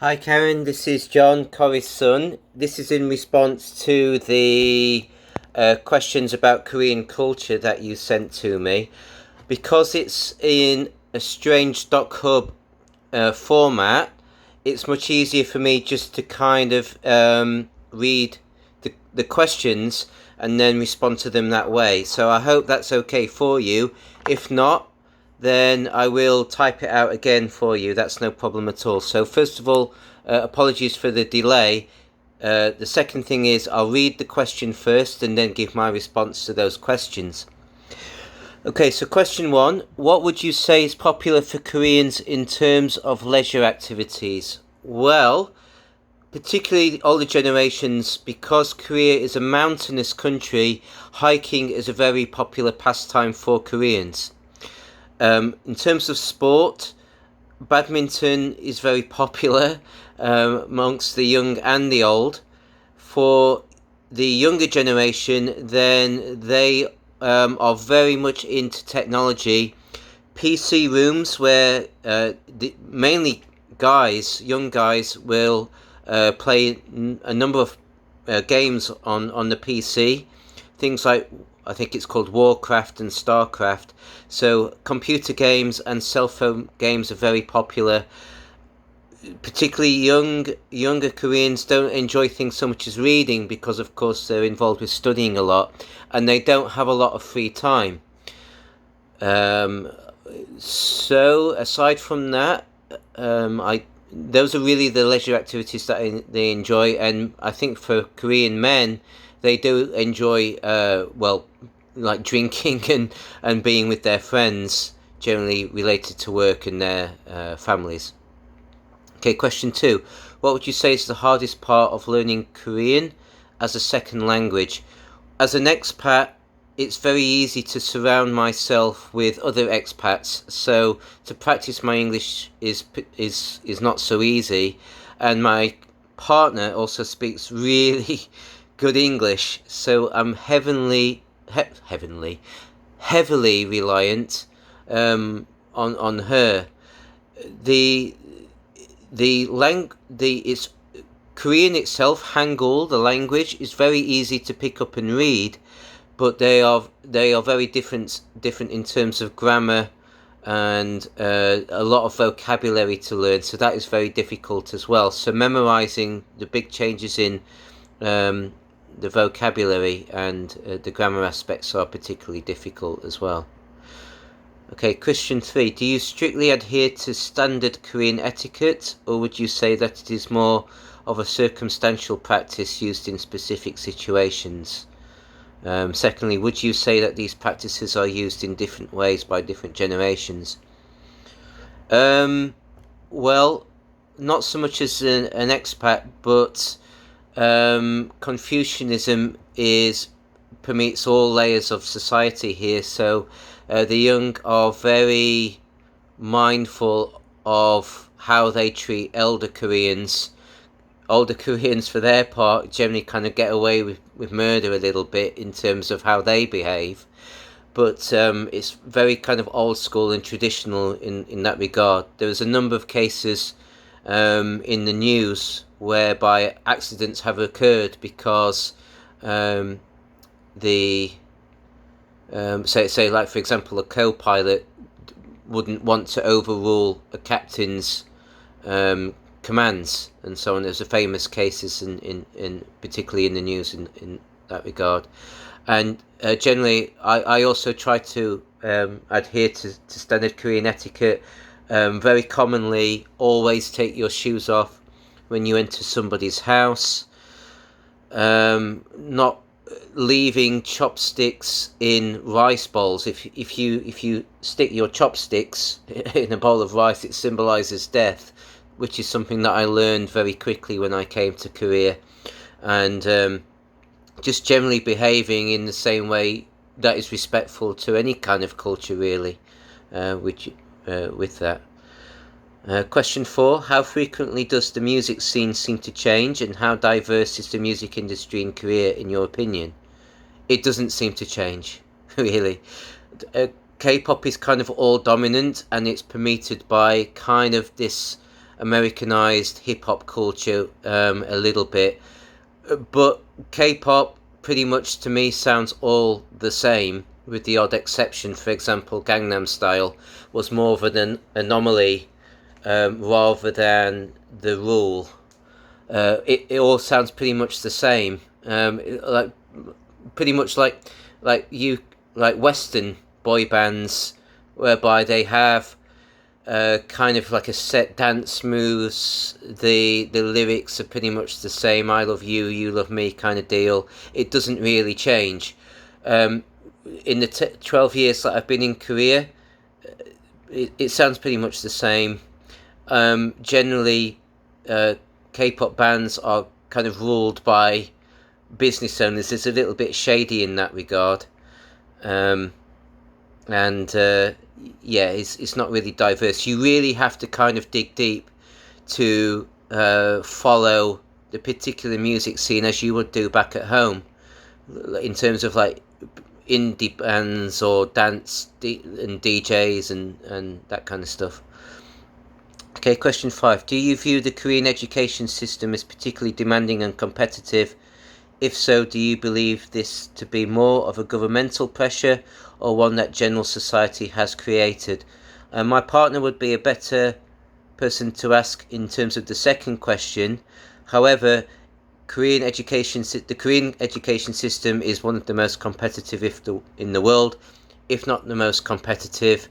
Hi Karen, this is John, Corey's son. This is in response to the questions about Korean culture that you sent to me. Because it's in a strange.hub format, it's much easier for me just to kind of read the questions and then respond to them that way. So I hope that's okay for you. If not, then I will type it out again for you. That's no problem at all. So first of all, apologies for the delay. The second thing is I'll read the question first and then give my response to those questions. Okay, so question one. What would you say is popular for Koreans in terms of leisure activities? Well, particularly older generations, because Korea is a mountainous country, hiking is a very popular pastime for Koreans. In terms of sport, badminton is very popular amongst the young and the old. For the younger generation, then they are very much into technology. PC rooms where mainly young guys, will play a number of games on the PC. Things like, I think it's called Warcraft and Starcraft. So computer games and cell phone games are very popular. Particularly younger Koreans don't enjoy things so much as reading because, of course, they're involved with studying a lot, and they don't have a lot of free time. So aside from that, I those are really the leisure activities that they enjoy, and I think for Korean men, they do enjoy like drinking and being with their friends, generally related to work and their families. Okay, question two. What would you say is the hardest part of learning Korean as a second language? As an expat, it's very easy to surround myself with other expats, so to practice my English is not so easy, and my partner also speaks really good English, so I'm heavily reliant on her. The it's Korean itself, Hangul, the language, is very easy to pick up and read, but they are very different in terms of grammar and a lot of vocabulary to learn. So that is very difficult as well. So memorizing the big changes in the vocabulary and the grammar aspects are particularly difficult as well. Okay, question three. Do you strictly adhere to standard Korean etiquette, or would you say that it is more of a circumstantial practice used in specific situations? Secondly, would you say that these practices are used in different ways by different generations? Well, not so much as an expat, but Confucianism permeates all layers of society here. So the young are very mindful of how they treat elder Koreans. Older Koreans, for their part, generally kind of get away with murder a little bit in terms of how they behave. But it's very kind of old school and traditional in that regard. There was a number of cases in the news whereby accidents have occurred because the say like for example a co-pilot wouldn't want to overrule a captain's commands and so on. There's a famous cases in particularly in the news in that regard. And generally I also try to adhere to standard Korean etiquette. Very commonly, always take your shoes off when you enter somebody's house. Not leaving chopsticks in rice bowls. If you stick your chopsticks in a bowl of rice, it symbolizes death, which is something that I learned very quickly when I came to Korea. And just generally behaving in the same way that is respectful to any kind of culture, really. With that. Question four. How frequently does the music scene seem to change, and how diverse is the music industry in Korea in your opinion? It doesn't seem to change, really. K-pop is kind of all dominant, and it's permeated by kind of this Americanized hip hop culture a little bit, but K-pop pretty much to me sounds all the same, with the odd exception. For example, Gangnam Style was more of an anomaly rather than the rule. It all sounds pretty much the same. Like pretty much like Western boy bands, whereby they have kind of like a set dance moves. The lyrics are pretty much the same. I love you, you love me kind of deal. It doesn't really change. In the 12 years that I've been in Korea, it sounds pretty much the same. Generally, K-pop bands are kind of ruled by business owners. It's a little bit shady in that regard. And yeah, it's not really diverse. You really have to kind of dig deep to follow the particular music scene as you would do back at home, in terms of like indie bands or dance and DJs and that kind of stuff. Okay, question 5. Do you view the Korean education system as particularly demanding and competitive? If so, do you believe this to be more of a governmental pressure or one that general society has created? My partner would be a better person to ask in terms of the second question. However, the Korean education system is one of the most competitive in the world, if not the most competitive.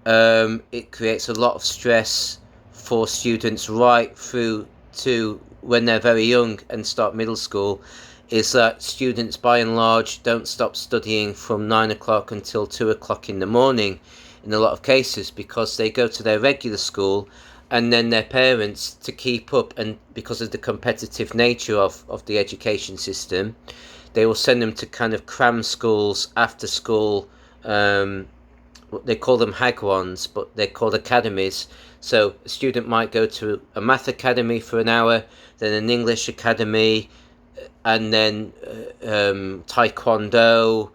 It creates a lot of stress for students right through to when they're very young and start middle school. Is that students by and large don't stop studying from 9 o'clock until 2 o'clock in the morning in a lot of cases, because they go to their regular school, and then their parents, to keep up, and because of the competitive nature of the education system, they will send them to kind of cram schools, after school, they call them hagwons, but they're called academies. So a student might go to a math academy for an hour, then an English academy, and then taekwondo,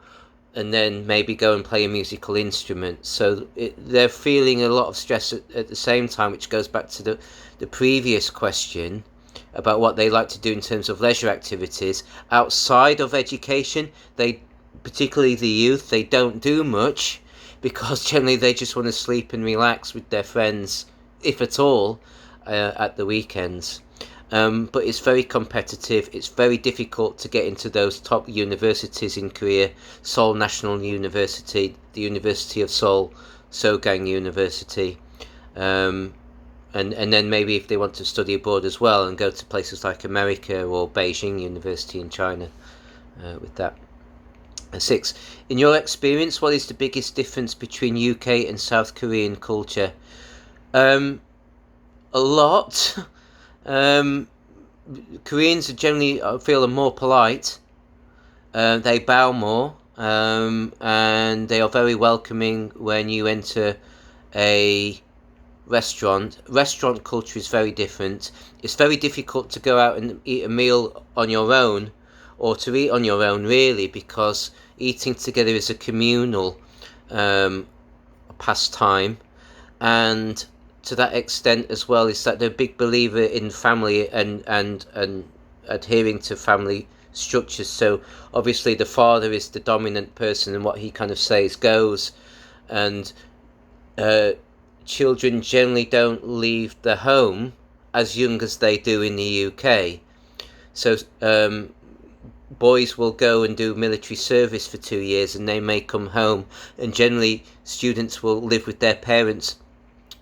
and then maybe go and play a musical instrument. So they're feeling a lot of stress at the same time, which goes back to the previous question about what they like to do in terms of leisure activities. Outside of education, particularly the youth, they don't do much, because generally they just want to sleep and relax with their friends, if at all, at the weekends. But it's very competitive. It's very difficult to get into those top universities in Korea. Seoul National University, the University of Seoul, Sogang University, and then maybe if they want to study abroad as well and go to places like America or Beijing University in China with that. 6. In your experience, what is the biggest difference between UK and South Korean culture? A lot. Koreans are generally, I feel, are more polite. They bow more, and they are very welcoming when you enter a restaurant. Restaurant culture is very different. It's very difficult to go out and eat a meal on your own, or to eat on your own, really, because eating together is a communal pastime, and to that extent as well is that they're a big believer in family and adhering to family structures. So obviously the father is the dominant person, and what he kind of says goes, and children generally don't leave the home as young as they do in the UK. So boys will go and do military service for 2 years, and they may come home, and generally students will live with their parents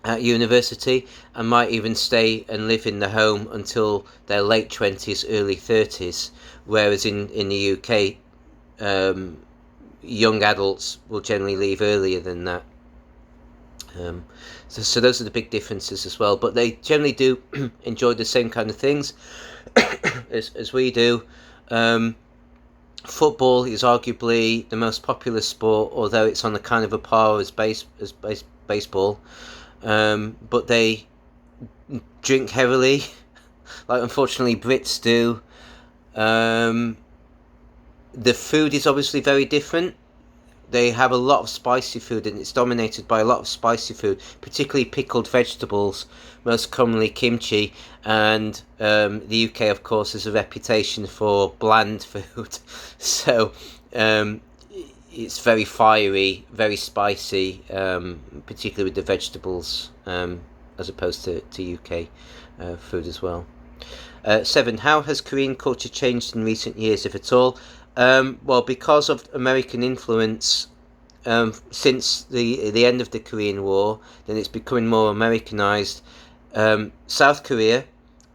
at university, and might even stay and live in the home until their late 20s, early 30s, whereas in the UK, young adults will generally leave earlier than that. So those are the big differences as well, but they generally do enjoy the same kind of things as we do. Football is arguably the most popular sport, although it's on a kind of a par as baseball. But they drink heavily, like unfortunately Brits do. The food is obviously very different. they have a lot of spicy food, and it's dominated by a lot of spicy food, particularly pickled vegetables, most commonly kimchi. And the UK, of course, has a reputation for bland food, so it's very fiery, very spicy, particularly with the vegetables, as opposed to UK food as well. 7. How has Korean culture changed in recent years, if at all? Well, because of American influence, since the end of the Korean War, then it's becoming more Americanized. South Korea,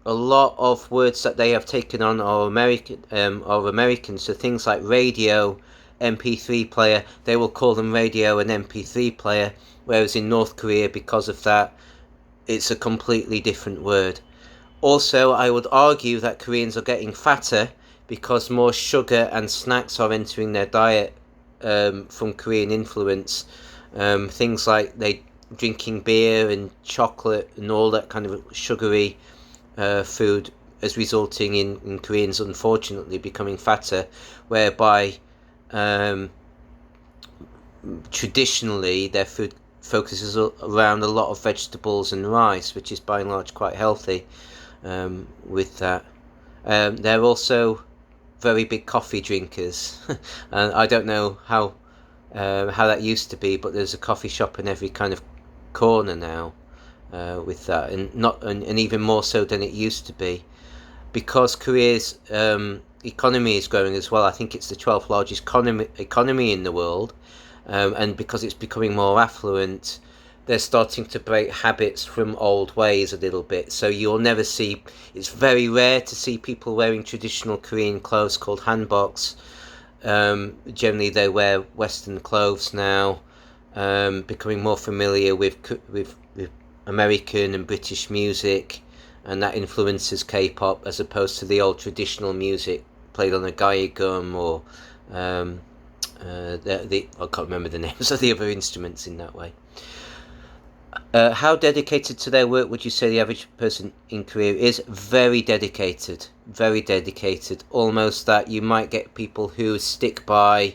a lot of words that they have taken on are American. So things like radio, MP3 player, they will call them radio and MP3 player. Whereas in North Korea, because of that, it's a completely different word. Also, I would argue that Koreans are getting fatter because more sugar and snacks are entering their diet from Korean influence. Things like they drinking beer and chocolate and all that kind of sugary food is resulting in Koreans unfortunately becoming fatter, whereby traditionally their food focuses around a lot of vegetables and rice, which is by and large quite healthy. With that, they're also very big coffee drinkers, and I don't know how that used to be, but there's a coffee shop in every kind of corner now. With that, and even more so than it used to be, because Korea's economy is growing as well. I think it's the 12th largest economy in the world, and because it's becoming more affluent, they're starting to break habits from old ways a little bit. So you'll never see, it's very rare to see people wearing traditional Korean clothes called hanboks. Generally they wear Western clothes now, becoming more familiar with American and British music, and that influences K-pop as opposed to the old traditional music played on a gaegum or I can't remember the names of the other instruments in that way. How dedicated to their work would you say the average person in Korea is? Very dedicated, almost that you might get people who stick by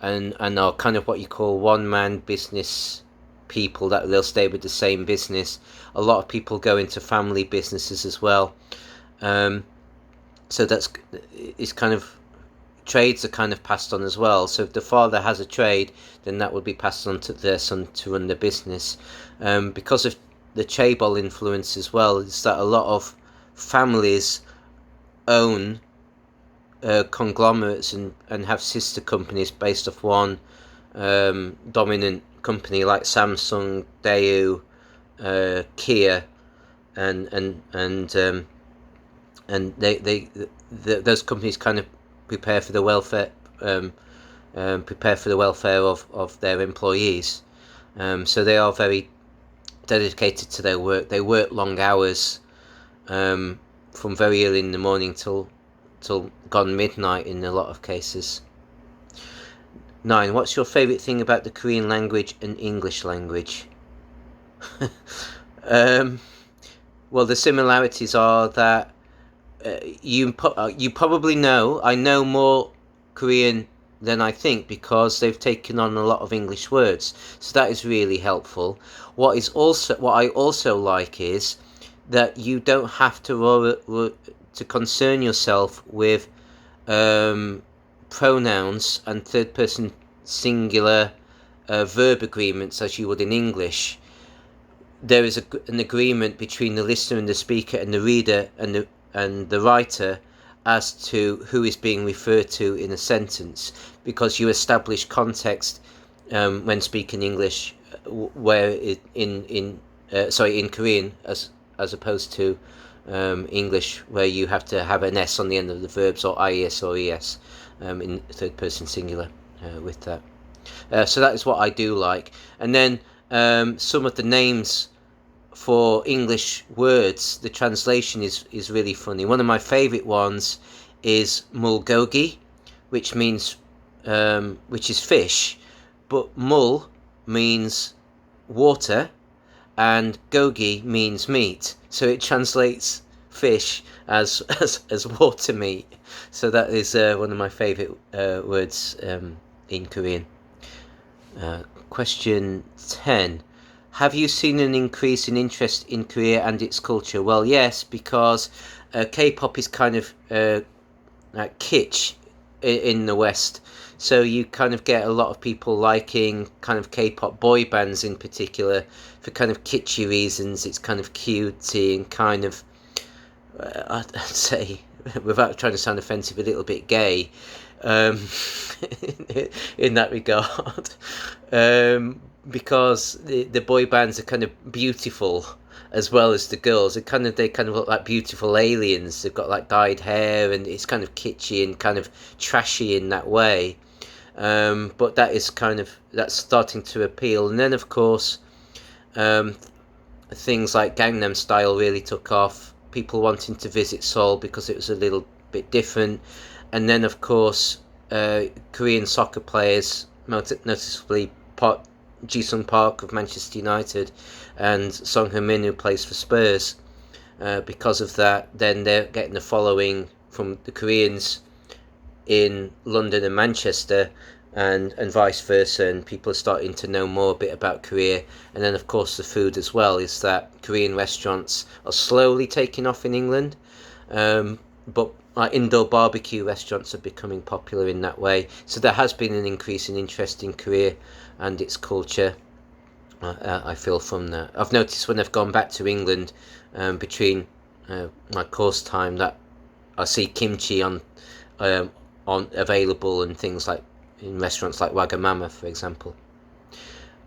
and are kind of what you call one-man business people, that they'll stay with the same business. A lot of people go into family businesses as well, so it's kind of, trades are kind of passed on as well. So if the father has a trade, then that would be passed on to their son to run the business. Because of the chaebol influence as well, is that a lot of families own conglomerates and have sister companies based off one dominant company, like Samsung, Daewoo, Kia, and those companies kind of prepare for the welfare of their employees. So they are very dedicated to their work. They work long hours, from very early in the morning till gone midnight in a lot of cases. 9. What's your favourite thing about the Korean language and English language? Well, the similarities are that you probably know, I know more Korean than I think, because they've taken on a lot of English words, so that is really helpful. What I also like is that you don't have to concern yourself with pronouns and third person singular verb agreements as you would in English. There is an agreement between the listener and the speaker and the reader and the writer as to who is being referred to in a sentence, because you establish context when speaking English, where in Korean as opposed to English, where you have to have an S on the end of the verbs, or IES or ES in third person singular with that. So that is what I do like. And then some of the names for English words, the translation is really funny. One of my favourite ones is mulgogi, which means which is fish, but mul means water and gogi means meat, so it translates fish as water meat. So that is one of my favourite words in Korean. Question 10. Have you seen an increase in interest in Korea and its culture? Well, yes, because K-pop is kind of like kitsch in the West. So you kind of get a lot of people liking kind of K-pop boy bands in particular for kind of kitschy reasons. It's kind of cutesy and kind of, I'd say, without trying to sound offensive, a little bit gay um, in that regard. Because the boy bands are kind of beautiful as well as the girls. They kind of look like beautiful aliens. They've got like dyed hair, and it's kind of kitschy and kind of trashy in that way. But that's starting to appeal. And then of course, um, things like Gangnam Style really took off. People wanting to visit Seoul because it was a little bit different. And then of course, Korean soccer players, noticeably Ji-sung Park of Manchester United and Song Heung-min, who plays for Spurs. Because of that, then they're getting the following from the Koreans in London and Manchester, and vice versa, and people are starting to know more a bit about Korea. And then of course the food as well is that Korean restaurants are slowly taking off in England, but indoor barbecue restaurants are becoming popular in that way. So there has been an increase in interest in Korea and its culture. I feel from that. I've noticed when I've gone back to England between my course time that I see kimchi on available and things like in restaurants like Wagamama, for example.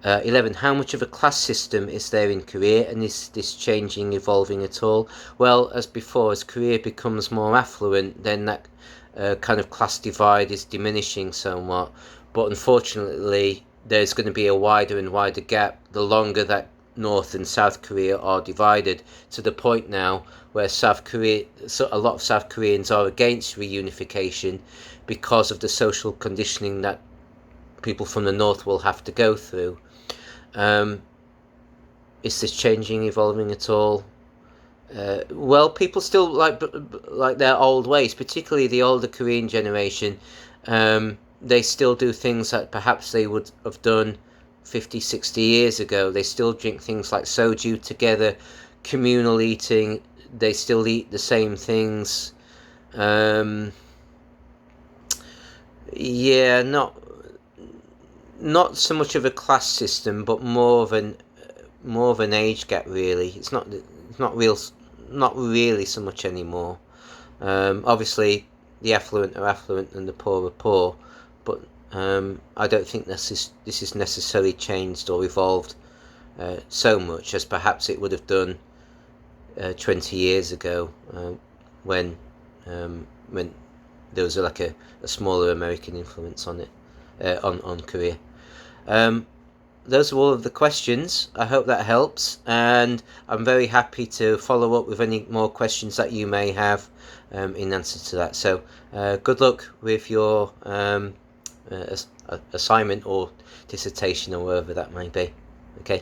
11. How much of a class system is there in Korea, and is this changing, evolving at all? Well, as before, as Korea becomes more affluent, then that kind of class divide is diminishing somewhat. But unfortunately, there's going to be a wider and wider gap the longer that North and South Korea are divided, to the point now where a lot of South Koreans are against reunification because of the social conditioning that people from the North will have to go through. Is this changing, evolving at all? Well, people still like their old ways, particularly the older Korean generation. They still do things that perhaps they would have done 50, 60 years ago. They still drink things like soju together, communal eating. They still eat the same things. Yeah, not so much of a class system, but more of an age gap. Really, it's not really so much anymore. Obviously, the affluent are affluent and the poor are poor, but I don't think this is necessarily changed or evolved so much as perhaps it would have done 20 years ago, when there was a smaller American influence on it, on Korea. Those are all of the questions. I hope that helps, and I'm very happy to follow up with any more questions that you may have in answer to that. So good luck with your assignment or dissertation or whatever that may be. Okay.